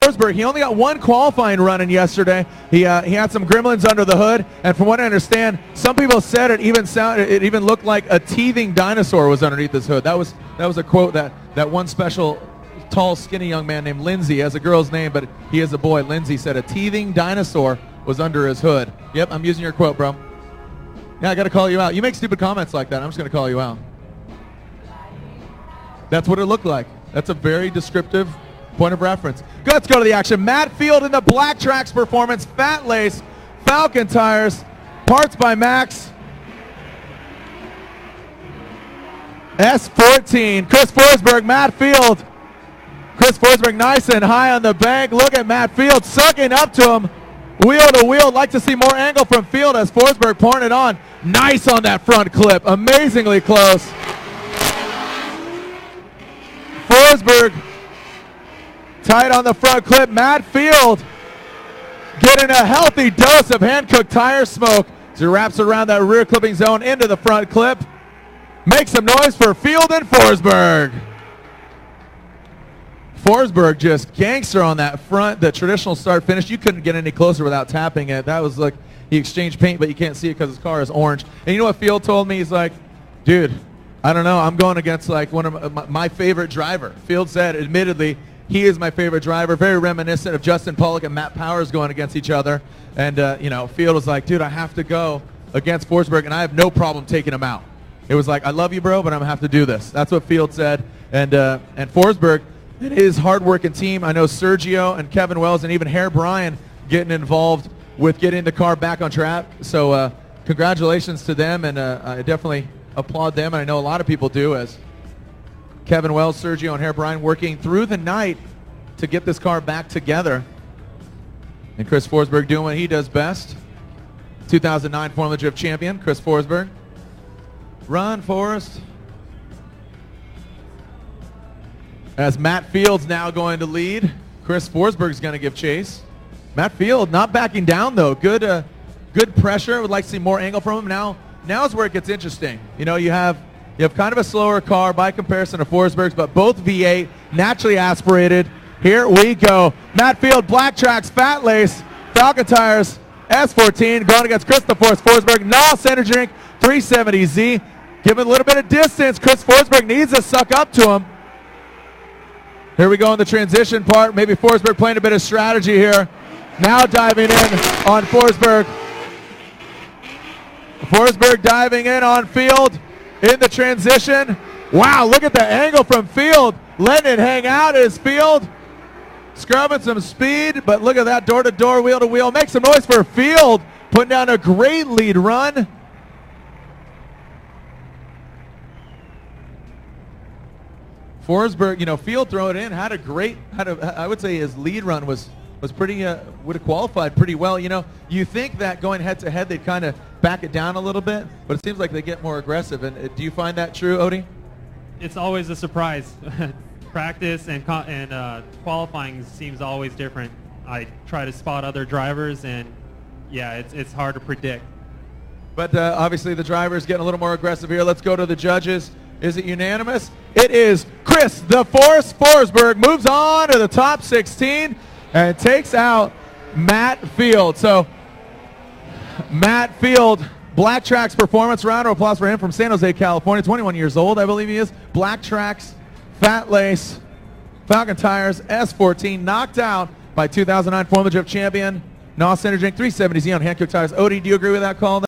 FORSBERG, he only got one qualifying run in yesterday. He had some gremlins under the hood, and from what I understand, some people said it even looked like a teething dinosaur was underneath his hood. That was a quote that one special tall, skinny young man named Lindsay, has a girl's name, but he is a boy. Lindsay said a teething dinosaur was under his hood. Yep, I'm using your quote, bro. Yeah, I got to call you out. You make stupid comments like that, I'm just going to call you out. That's what it looked like. That's a very descriptive point of reference. Let's go to the action. Matt Field in the Black Tracks Performance, Fat Lace, Falcon Tires, parts by Max. S14, Chris FORSBERG, Matt Field. Chris FORSBERG nice and high on the bank. Look at Matt Field sucking up to him. Wheel to wheel. Like to see more angle from Field as FORSBERG pouring it on. Nice on that front clip. Amazingly close. FORSBERG tight on the front clip. Matt Field getting a healthy dose of hand-cooked tire smoke as he wraps around that rear clipping zone into the front clip. Make some noise for Field and FORSBERG. FORSBERG just gangster on that front, the traditional start finish. You couldn't get any closer without tapping it. That was like he exchanged paint, but you can't see it because his car is orange. And you know what Field told me? He's like, dude, I don't know. I'm going against like one of my favorite driver. Field said, admittedly, he is my favorite driver. Very reminiscent of Justin Pollock and Matt Powers going against each other. And, you know, Field was like, dude, I have to go against FORSBERG, and I have no problem taking him out. It was like, I love you, bro, but I'm going to have to do this. That's what Field said. And FORSBERG and his hard-working team, I know Sergio and Kevin Wells and even Hare Bryan getting involved with getting the car back on track. So congratulations to them, and I definitely applaud them, and I know a lot of people do, as Kevin Wells, Sergio, and Hare Bryan working through the night to get this car back together. And Chris FORSBERG doing what he does best. 2009 Formula Drift champion, Chris FORSBERG. Run, Forrest. As Matt Field's now going to lead, Chris FORSBERG's going to give chase. Matt Field not backing down, though. Good pressure. Would like to see more angle from him. Now is where it gets interesting. You know, you have kind of a slower car by comparison to FORSBERG's, but both V8, naturally aspirated. Here we go. Matt Field, Black Tracks, Fat Lace, Falcon Tires, S14, going against Christopher FORSBERG, NOS Energy Drink, 370Z. Give him a little bit of distance. Chris FORSBERG needs to suck up to him. Here we go in the transition part. Maybe FORSBERG playing a bit of strategy here. Now diving in on FORSBERG. FORSBERG diving in on Field in the transition. Wow, look at the angle from Field. Letting it hang out as Field scrubbing some speed, but look at that door-to-door, wheel-to-wheel. Make some noise for Field, putting down a great lead run. FORSBERG, you know, Field throw it in, I would say his lead run was pretty, would have qualified pretty well. You know, you think that going head-to-head they'd kind of back it down a little bit, but it seems like they get more aggressive. And do you find that true, Odie? It's always a surprise. Practice and qualifying seems always different. I try to spot other drivers, and yeah, it's hard to predict. But obviously the driver's getting a little more aggressive here. Let's go to the judges. Is it unanimous? It is. Chris the Force FORSBERG moves on to the top 16 and takes out Matt Field. So Matt Field, Black Tracks Performance, round of applause for him from San Jose, California. 21 years old, I believe he is. Black Tracks, Fat Lace, Falcon Tires, S14, knocked out by 2009 Formula Drift champion, NOS Energy Drink, 370Z on hand-cooked tires. Odie, do you agree with that call?